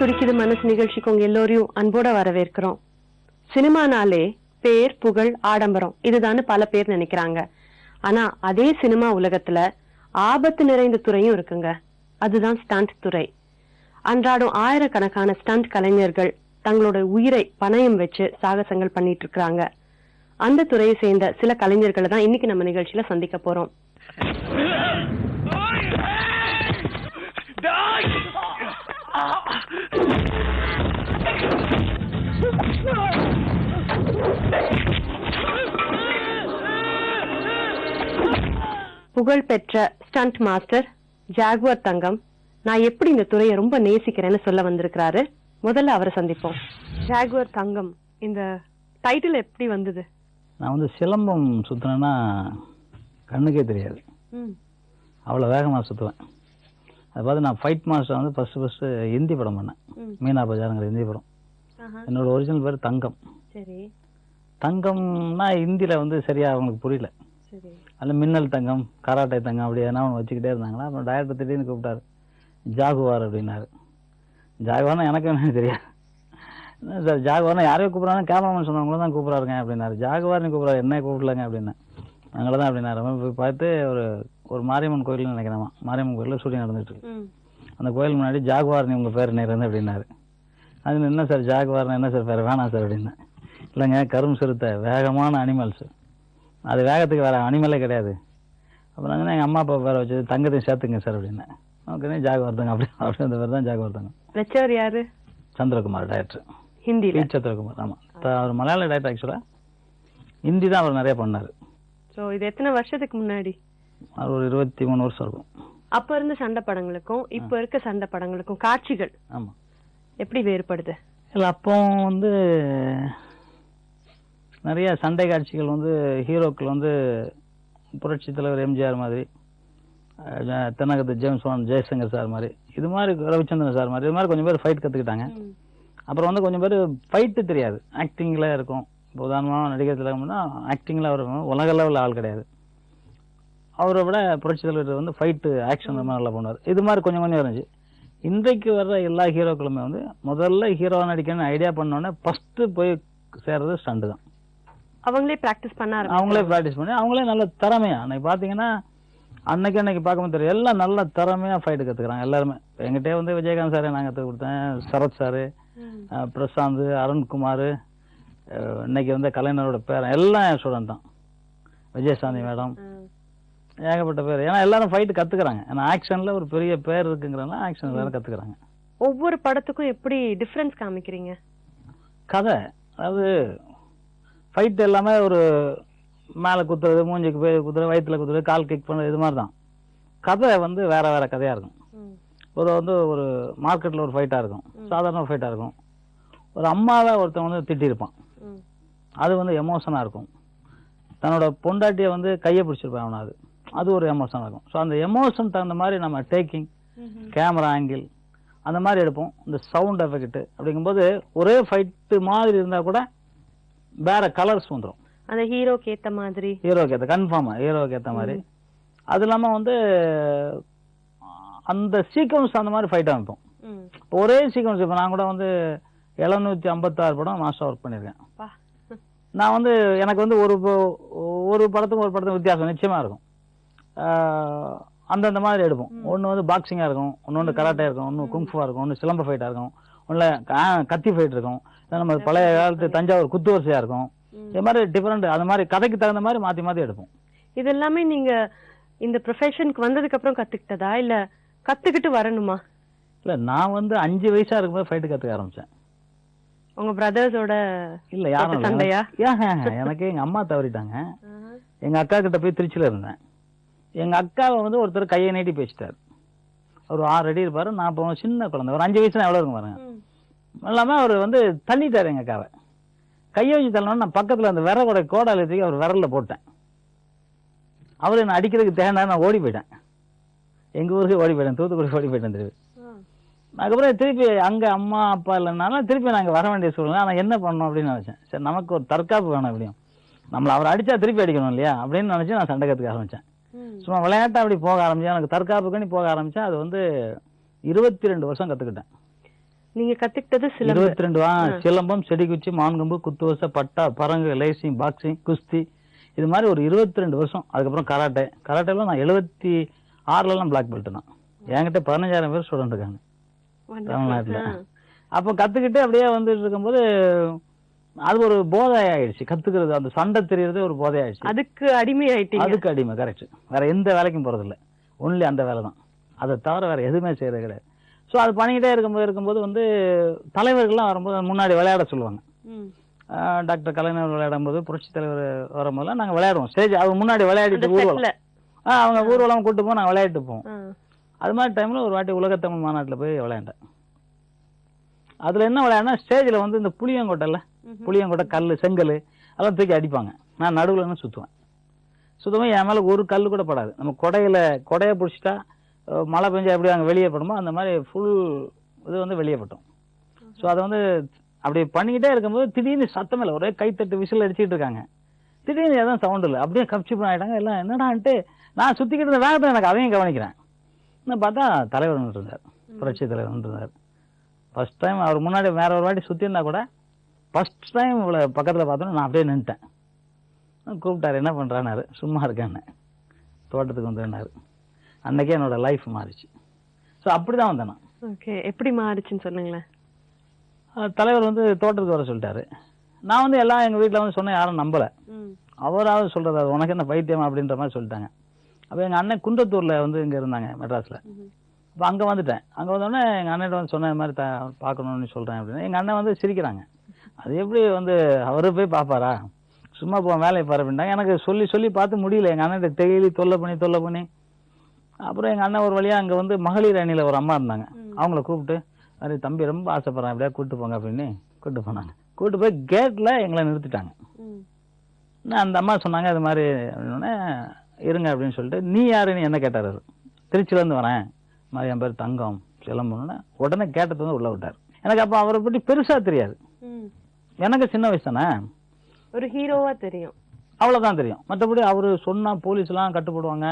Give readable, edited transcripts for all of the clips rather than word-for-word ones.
துடிக்குது மனசு நிகழ்ச்சிக்கு உங்க எல்லோரையும் அன்போட வரவேற்கிறோம். சினிமானாலே பேர், புகழ், ஆடம்பரம் இதுதான்னு பல பேர் நினைக்கிறாங்க. ஆனா அதே சினிமா உலகத்துல ஆபத்து நிறைந்த துறையும் இருக்குங்க. அதுதான் ஸ்டண்ட் துறை. அன்றாடம் ஆயிரக்கணக்கான ஸ்டண்ட் கலைஞர்கள் தங்களோட உயிரை பணயம் வச்சு சாகசங்கள் பண்ணிட்டு இருக்காங்க. அந்த துறையை சேர்ந்த சில கலைஞர்களை தான் இன்னைக்கு நம்ம நிகழ்ச்சியில சந்திக்க போறோம். புகழ்பெற்ற ஸ்டண்ட் மாஸ்டர் ஜாகுவார் தங்கம் நான் எப்படி இந்த துறையை ரொம்ப நேசிக்கிறேன்னு சொல்ல வந்திருக்கிறாரு. முதல்ல அவரை சந்திப்போம். ஜாகுவார் தங்கம், இந்த டைட்டில் எப்படி வந்தது? நான் வந்து சிலம்பம் சுத்தினேன்னா கண்ணுக்கே தெரியாது, அவ்வளோ வேகமாக சுற்றுவேன். அதை பார்த்து நான் ஃபைட் மாஸ்டர் வந்து ஃபர்ஸ்ட் ஹிந்தி படம் பண்ணேன், மீனா பஜாருங்கிற ஹிந்தி படம். என்னோட ஒரிஜினல் பேர் தங்கம். சரி, தங்கம்னா ஹிந்தியில் வந்து சரியாக அவங்களுக்கு புரியல. அதில் மின்னல் தங்கம், கராட்டை தங்கம் அப்படி எதனா ஒன்று வச்சுக்கிட்டே இருந்தாங்களா. அப்புறம் டைரக்டர் திடீர்னு கூப்பிட்டாரு, ஜாகுவார் அப்படின்னாரு. ஜாகுவார்னா எனக்கு என்ன தெரியாது சார், ஜாகுவார்னா யாரையோ கூப்பிட்றாங்க, கேமராமேன் சொன்னவங்கள தான் கூப்பிட்றாருங்க அப்படின்னாரு. ஜாகுவார்னு கூப்பிட்றாரு, என்ன கூப்பிடலங்க அப்படின்னா. அங்கே தான் அப்படின்னாரு. போய் பார்த்து ஒரு மாரியம்மன் கோயில்னு நினைக்கிறேன், மாரியம்மன் கோயிலில் ஷூட்டிங் நடந்துட்டு இருக்கு. அந்த கோயில் முன்னாடி ஜாகுவார்னு உங்கள் பேர் நேர்ந்து அப்படின்னாரு. அது என்ன சார் ஜாகுவார்னு என்ன சார் பேர், வேணாம் சார் அப்படின்னா. இல்லைங்க, கரும் சிறுத்தை வேகமான அனிமல்ஸ், அது வேகத்துக்கு வேற அனிமலே கிடையாது. அப்புறம் எங்கள் அம்மா அப்பா பேரை வச்சு தங்கத்தையும் சேர்த்துங்க சார் அப்படின்னா. ஓகே, ஜாகுவார் தங்க அப்படி அந்த பேர் தான் ஜாகுவார் தங்கம். வச்சவர் யாரு? சந்திரகுமார் டைரக்டர், ஹிந்தி சந்திரகுமார். ஆமாம், அவர் மலையாள டைரக்டர். ஆக்சுவலாக ஹிந்தி தான் அவர் நிறைய பண்ணார். ஸோ இது எத்தனை வருஷத்துக்கு முன்னாடி? அது ஒரு 23 வருஷம் இருக்கும். அப்ப இருந்த சண்டை படங்களுக்கும் இப்ப இருக்க சண்டை படங்களுக்கும் காட்சிகள் ஆமாம் எப்படி வேறுபடுது? இல்லை, அப்போ வந்து நிறைய சண்டை காட்சிகள் வந்து ஹீரோக்கள் வந்து புரட்சி தலைவர் எம்ஜிஆர் மாதிரி, தென்னகத்து ஜேம்ஸ் வான் ஜெயசங்கர் சார் மாதிரி, இது மாதிரி ரவிச்சந்திரன் சார் மாதிரி, இது மாதிரி கொஞ்சம் பேர் ஃபைட் கற்றுக்கிட்டாங்க. அப்புறம் வந்து கொஞ்சம் பேர் ஃபைட்டு தெரியாது, ஆக்டிங்கில் இருக்கும். இப்போ உதாரணமாக நடிகர் திலகம்னா ஆக்டிங்கில் அவர் உலக லெவலில் ஆள் கிடையாது. அவரை விட புரட்சி தலைவர் வந்து ஃபைட்டு ஆக்ஷன் மாதிரி நல்லா பண்ணுவார். இது மாதிரி கொஞ்சம் கொஞ்சம் இருந்துச்சு. இன்றைக்கு வர்ற எல்லா ஹீரோக்களுமே வந்து முதல்ல ஹீரோவாக நடிக்கணும்னு ஐடியா பண்ணோன்னே ஃபஸ்ட்டு போய் சேர்றது ஸ்டண்டு தான். அவங்களே ப்ராக்டிஸ் பண்ணாரு, அவங்களே ப்ராக்டிஸ் பண்ணி அவங்களே நல்ல திறமையா. அன்னைக்கு பார்த்தீங்கன்னா அன்னைக்கு பார்க்கும்போது தெரியும், எல்லாம் நல்ல திறமையாக ஃபைட்டு கற்றுக்குறாங்க எல்லாருமே. எங்கிட்டே வந்து விஜயகாந்த் சாரை நான் கற்றுக் கொடுத்தேன், சரத் சாரு, பிரசாந்த், அருண்குமார், இன்னைக்கு வந்து கலைஞரோட பேரன் எல்லாம் என் ஸ்டூடெண்ட் தான், விஜயசாந்தி மேடம், ஏகப்பட்ட பேர். ஏன்னா எல்லாரும் ஃபைட்டு கற்றுக்குறாங்க. ஏன்னா ஆக்ஷனில் ஒரு பெரிய பேர் இருக்குங்கிறனால ஆக்ஷன் எல்லாரும் கற்றுக்குறாங்க. ஒவ்வொரு படத்துக்கும் எப்படி டிஃப்ரென்ஸ் காமிக்கிறீங்க? கதை, அதாவது ஃபைட் எல்லாமே ஒரு மேலே குத்துறது, மூஞ்சிக்கு போய் குத்துறது, வயிற்றுல குத்துறது, கால் கிக் பண்ணுறது, இது மாதிரி தான். கதை வந்து வேற வேற கதையாக இருக்கும். ஒரு மார்க்கெட்டில் ஒரு ஃபைட்டாக இருக்கும், சாதாரண ஃபைட்டாக இருக்கும். ஒரு அம்மாவை ஒருத்தன் வந்து திட்டிருப்பான், அது வந்து எமோஷனாக இருக்கும். தன்னோட பொண்டாட்டியை வந்து கையை பிடிச்சிருப்பான் அவனை, அது ஒரு எமோஷனாக இருக்கும். ஸோ அந்த எமோஷன் தகுந்த மாதிரி நம்ம டேக்கிங், கேமரா ஆங்கிள் அந்த மாதிரி எடுப்போம். இந்த சவுண்ட் எஃபெக்ட் அப்படிங்கும்போது ஒரே ஃபைட்டு மாதிரி இருந்தால் கூட வேற கலர்ஸ் வந்துடும். அந்த ஹீரோக்கு ஏற்ற மாதிரி, ஹீரோக்கு ஏற்ற கன்ஃபார்மாக ஹீரோக்கு ஏற்ற மாதிரி. அது இல்லாமல் வந்து அந்த சீக்வன்ஸ் அந்த மாதிரி ஃபைட் அமைப்போம். ஒரே சீக்வன்ஸ். இப்போ நான் கூட வந்து 756 படம் மாஸ்டர் ஒர்க் பண்ணியிருக்கேன். நான் வந்து எனக்கு வந்து ஒரு படத்துக்கும் வித்தியாசம் நிச்சயமாக இருக்கும். அந்தந்த மாதிரி எடுப்போம். ஒன்று வந்து பாக்ஸிங்காக இருக்கும், ஒன்று கராட்டே இருக்கும், ஒன்று குங்ஃபுவா இருக்கும், ஒன்று சிலம்ப ஃபைட்டாக இருக்கும், ஒன்று கத்தி ஃபைட் இருக்கும், நம்ம பழைய காலத்து தஞ்சாவூர் குத்து வரிசையாக இருக்கும். இது மாதிரி டிஃப்ரெண்ட், அது மாதிரி கதைக்கு தகுந்த மாதிரி மாற்றி மாற்றி எடுப்போம். இது எல்லாமே நீங்க இந்த ப்ரொஃபஷனுக்கு வந்ததுக்கு அப்புறம் கத்துக்கிட்டதா இல்ல கத்துக்கிட்டு வரணுமா? இல்லை, நான் வந்து 5 வயசா இருக்கும்போது ஃபைட்டு கற்றுக்க ஆரம்பித்தேன். உங்க பிரதர்ஸோட இல்ல யாரும் சண்டையா? எனக்கு எங்க அம்மா தவறிட்டாங்க. எங்க அக்கா கிட்ட போய் திருச்சியில இருந்தேன். எங்க அக்காவை வந்து ஒருத்தர் கையை நீட்டி பேசிட்டாரு. ஒரு 6 அடி இருப்பாரு, நான் இப்போ சின்ன குழந்தை, ஒரு 5 வயசுல எவ்வளவு இருக்கும் பாருங்க. எல்லாமே அவர் வந்து தள்ளிட்டாரு எங்க அக்காவை. கையை வச்சு தள்ளணும்னு நான் பக்கத்துல அந்த விரகோட கோடால தூக்கி அவர் விரல்ல போட்டேன். அவர் என்ன அடிக்கிறதுக்கு தேவை, நான் ஓடி போயிட்டேன். எங்க ஊருக்கு ஓடி போயிட்டேன், தூத்துக்குடி ஓடி போயிட்டேன் திருப்பி. அதுக்கப்புறம் திருப்பி அங்கே அம்மா அப்பா இல்லைனாலும் திருப்பி நாங்கள் வர வேண்டிய சூழ்நிலை. ஆனால் என்ன பண்ணோம் அப்படின்னு நினச்சேன். சரி, நமக்கு ஒரு தற்காப்பு வேணும், எப்படியும் நம்மளை அவர் அடித்தா திருப்பி அடிக்கணும் இல்லையா அப்படின்னு நினச்சி நான் சண்டை கற்றுக்க ஆரம்பித்தேன். சும்மா விளையாட்டை அப்படி போக ஆரம்பித்தேன். எனக்கு தற்காப்புக்குன்னு போக ஆரம்பித்தேன். அது வந்து 22 வருஷம் கற்றுக்கிட்டேன். நீங்க கத்துக்கிட்டது சிலம்பம். 22 சிலம்பம், செடிக்குச்சி, மான்கம்பு, குத்துவசை, பட்டா, பரங்கு, லேசிங், பாக்ஸிங், குஸ்தி, இது மாதிரி ஒரு 22 வருஷம். அதுக்கப்புறம் கராட்டேல நான் 76 பிளாக் பெல்ட் தான். என்கிட்ட 15,000 பேர் ஸ்டூடெண்ட் இருக்காங்க தமிழ்நாட்டுல. அப்ப கத்துக்கிட்டு அப்படியே வந்துட்டு இருக்கும்போது அது ஒரு போதை ஆயிடுச்சு. கத்துக்கிறது, அந்த சண்டை தெரியறது ஒரு போதை ஆயிடுச்சு. அதுக்கு அடிமை ஆயிட்டீங்க. அதுக்கு அடிமை, கரெக்ட். வேற எந்த வேலைக்கும் போறது இல்ல, ஒன்லி அந்த வேலை தான். அதை தவிர வேற எதுவுமே செய்யறது கிடையாது. ஸோ அது பண்ணிக்கிட்டே இருக்கும்போது வந்து தலைவர்கள்லாம் வரும்போது முன்னாடி விளையாட சொல்லுவாங்க. டாக்டர் கலைஞர் விளையாடும் போது, புரட்சி தலைவர் வரும்போது நாங்க விளையாடுவோம் ஸ்டேஜ். அவங்க முன்னாடி விளையாடிட்டு ஊர்வலம், அவங்க ஊர்வலம் கூட்டு போவோம், நாங்க விளையாட்டு போவோம். அது மாதிரி டைம்ல ஒரு வாட்டி உலகத்தமிழ் மாநாட்டுல போய் விளையாண்டேன். அதுல என்ன விளையாடுனா, ஸ்டேஜ்ல வந்து இந்த புளியங்கொட்டை கல்லு, செங்கல் அதெல்லாம் தூக்கி அடிப்பாங்க. நான் நடுவுல சுத்தமா என் மேல ஒரு கல்லு கூட படாது. நம்ம கொடையை பிடிச்சிட்டா மழை பெஞ்சா எப்படி அங்க வெளியே படுமோ அந்த மாதிரி ஃபுல் இது வந்து வெளியே பட்டோம். ஸோ அதை வந்து அப்படி பண்ணிக்கிட்டே இருக்கும்போது திடீர்னு சத்தம் இல்லை, ஒரே கைத்தட்டு விசில் அடிச்சுட்டு இருக்காங்க. திடீர்னு எதுவும் சவுண்ட் இல்லை, அப்படியே கப்சி ஆயிட்டாங்க எல்லாம். என்னடான்ட்டு நான் சுத்திக்கிட்டு இருந்த வேகத்தில் எனக்கு அதையும் கவனிக்கிறேன். இன்னும் பார்த்தா தலைவர் இருந்தார், புரட்சி தலைவர் இருந்தார். ஃபர்ஸ்ட் டைம் அவர் முன்னாடி வேற ஒரு வாட்டி சுத்தி இருந்தா கூட ஃபர்ஸ்ட் டைம் இவ்வளோ பக்கத்தில் பார்த்தோன்னா நான் அப்படியே நின்ட்டேன். கூப்பிட்டாரு, என்ன பண்றாரு? சும்மா இருக்கேன்னு, தோட்டத்துக்கு வந்துனாரு. அன்னைக்கே என்னோட லைஃப் மாறிச்சு. ஸோ அப்படிதான் வந்தேன் நான். ஓகே, எப்படி மாறிச்சுன்னு சொல்லுங்களேன். தலைவர் வந்து தோட்டத்துக்கு வர சொல்லிட்டாரு. நான் வந்து எல்லாம் எங்க வீட்டில் வந்து சொன்னேன், யாரும் நம்பல. அவராவது சொல்றது, உனக்கு என்ன பைத்தியம் அப்படின்ற மாதிரி சொல்லிட்டாங்க. அப்போ எங்க அண்ணன் குன்றத்தூர்ல வந்து இங்க இருந்தாங்க, மெட்ராஸ்ல. அப்போ அங்க வந்துட்டேன். அங்க வந்தோடனே எங்க அண்ணன் வந்து சொன்ன மாதிரி பார்க்கணும்னு சொல்றேன் அப்படின்னு. எங்க அண்ணன் வந்து சிரிக்கிறாங்க. அது எப்படி வந்து அவரு போய் பாப்பாரா, சும்மா போ வேலையை பாரு அப்படின்ட்டாங்க. எனக்கு சொல்லி பார்த்து முடியல. எங்க அண்ணன் டெய்லி தொல்லை பண்ணி அப்புறம் எங்க அண்ணன் ஒரு வழியா அங்க வந்து மகளிர் அணியில ஒரு அம்மா இருந்தாங்க. அவங்கள கூப்பிட்டு, அது தம்பி ரொம்ப ஆசைப்படுறேன், அப்படியே கூப்பிட்டு போங்க அப்படின்னு கூப்பிட்டு போனாங்க. கூப்பிட்டு போய் கேட்ல எங்களை நிறுத்திட்டாங்க. அந்த அம்மா சொன்னாங்க, அது மாதிரி இருங்க அப்படின்னு சொல்லிட்டு, நீ யாருன்னு என்ன கேட்டாரு. திருச்சியில இருந்து வரேன், மாதிரி என் பேர் தங்கம், சிலம்புன்னு. உடனே கேட்டது வந்து உள்ள விட்டார். எனக்கு அப்ப அவரை பற்றி பெருசா தெரியாது, எனக்கு சின்ன வயசு தானே, ஒரு ஹீரோவா தெரியும், அவ்வளவுதான் தெரியும். மற்றபடி அவரு சொன்னா போலீஸ் எல்லாம் கட்டுப்படுவாங்க,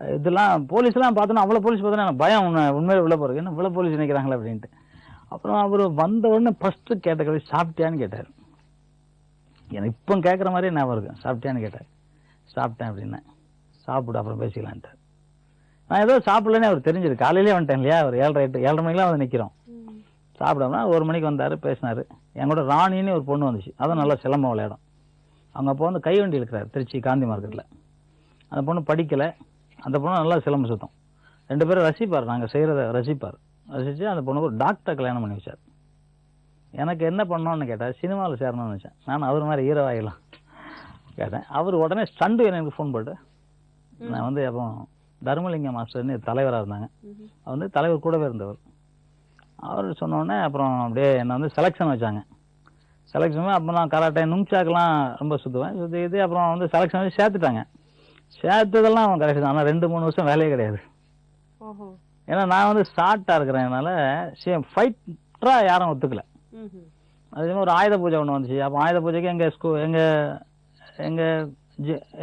இதெல்லாம் போலீஸ் எல்லாம் பார்த்தோன்னா, அவ்வளவு போலீஸ் பார்த்தோன்னா எனக்கு பயம், உண்மையில உள்ள போறது, என்ன இவ்வளவு போலீஸ் நினைக்கிறாங்களா அப்படின்ட்டு. அப்புறம் அவரு வந்த உடனே ஃபர்ஸ்ட் கேட்ட கேள்வி, சாப்பிட்டியான்னு கேட்டாரு. எனக்கு இப்போ கேட்குற மாதிரியே ஞாபகம் இருக்கு. சாப்பிட்டியான்னு கேட்டார். சாப்பிட்டேன் அப்படின்னா, சாப்பிடு அப்புறம் பேசிக்கலான்ட்டு. நான் ஏதோ சாப்பிடலன்னு அவர் தெரிஞ்சது. காலையிலே வந்துட்டேன் இல்லையா, ஒரு 7:30 மணிக்கெல்லாம் வந்து நிற்கிறோம். சாப்பிடாம 1 மணிக்கு வந்தாரு, பேசினாரு. என் கூட ராணின்னு ஒரு பொண்ணு வந்துச்சு, அதுவும் நல்லா சிலம்பம் விளையாடும். அவங்க அப்போ வந்து கைவண்டி இருக்கிறார் திருச்சி காந்தி மார்க்கெட்டில். அந்த பொண்ணு படிக்கலை, அந்த பொண்ணு நல்லா சிலம்பம் சுத்தம். 2 பேரும் ரசிப்பார், நாங்கள் செய்கிறத ரசிச்சு அந்த பொண்ணுக்கு ஒரு டாக்டர் கல்யாணம் பண்ணி வச்சார். எனக்கு என்ன பண்ணோன்னு கேட்டால், சினிமாவில் சேரணும்னு வச்சேன். நான் அவர் மாதிரி ஹீரோ ஆகிடலாம் கேட்டேன். அவர் உடனே ஸ்டண்டு எனக்கு ஃபோன் போட்டு, நான் வந்து அப்போ தர்மலிங்கம் மாஸ்டர்னு தலைவராக இருந்தாங்க, அவர் வந்து தலைவர் கூடவே இருந்தவர். அவர் சொன்னோடனே அப்புறம் அப்படியே என்னை வந்து செலெக்ஷன் வச்சாங்க. செலெக்ஷன் அப்போ நான் கராட்டே நுங்சாக்கெல்லாம் ரொம்ப சுற்றுவேன். இது அப்புறம் வந்து செலெக்ஷன் வச்சு சேர்த்துட்டாங்க. சேர்த்ததெல்லாம் அவன் கரெக்ட் தான், ஆனால் 2-3 வருஷம் வேலையே கிடையாது. ஏன்னா நான் வந்து ஷார்ட்டாக இருக்கிறேன்னால ஃபைட்டரா யாரும் ஒத்துக்கல. அதே மாதிரி ஒரு ஆயுத பூஜை ஒன்று வந்துச்சு. அப்போ ஆயுத பூஜைக்கு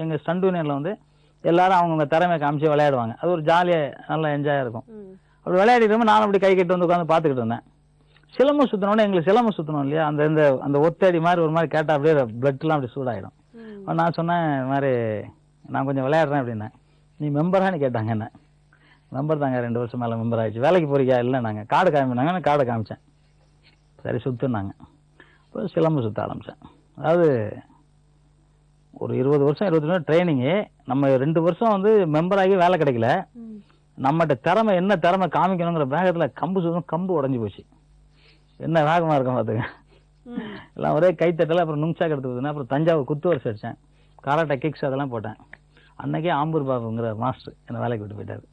எங்க ஸ்டண்ட் யூனியன்ல வந்து எல்லாரும் அவங்கவுங்க திறமை காமிச்சு விளையாடுவாங்க. அது ஒரு ஜாலியாக நல்லா என்ஜாயாக இருக்கும். அப்படி விளையாடிட்டு நானும் அப்படி கை கட்டு வந்து உட்காந்து பார்த்துக்கிட்டு இருந்தேன். சிலம்பம் சுற்றணுன்னு எங்களுக்கு சிலம்பம் சுற்றணும் இல்லையா, அந்த ஒத்தடி மாதிரி ஒரு மாதிரி கேட்டால் அப்படியே பிளட்லாம் அப்படி சூடாயிடும். நான் சொன்னேன், இது மாதிரி நான் கொஞ்சம் விளையாடுறேன் அப்படின்னேன். நீ மெம்பரான்னு கேட்டாங்க. என்ன மெம்பர் தாங்க, 2 வருஷம் மேலே மெம்பர் ஆயிடுச்சு. வேலைக்கு போறீங்க? இல்லை, நாங்கள் கார்டு காமினாங்க. நான் கார்டை காமிச்சேன். சரி சுற்றுனாங்க. இப்போ சிலம்பம் சுற்ற ஆரம்பித்தேன். அதாவது ஒரு 20 வருஷம் 22 வருஷம் ட்ரைனிங்கு. நம்ம 2 வருஷம் வந்து மெம்பர் ஆகி வேலை கிடைக்கல. நம்மகிட்ட திறமை என்ன திறமை காமிக்கணுங்கிற வேகத்தில் கம்பு சுத்தம், கம்பு உடஞ்சி போச்சு. என்ன வேகமாக இருக்கும் பார்த்துங்க. எல்லாம் ஒரே கைத்தட்டல. அப்புறம் நுங்சாக்கு எடுத்து, அப்புறம் தஞ்சாவூர் குத்து வருஷம் அடித்தேன். கராட்டே கிக்ஸ் அதெல்லாம் போட்டேன். அன்னைக்கே ஆம்பூர் பாபுங்கிற மாஸ்டர் என்னை வேலைக்கு விட்டு போயிட்டாரு.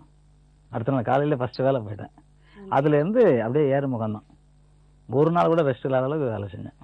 அடுத்த நாள் காலையில் ஃபர்ஸ்ட் வேலை போயிட்டேன். அதுலேருந்து அப்படியே ஏறு முகம்தான். ஒரு நாள் கூட ரெஸ்ட் இல்லாத அளவுக்கு வேலை செஞ்சேன்.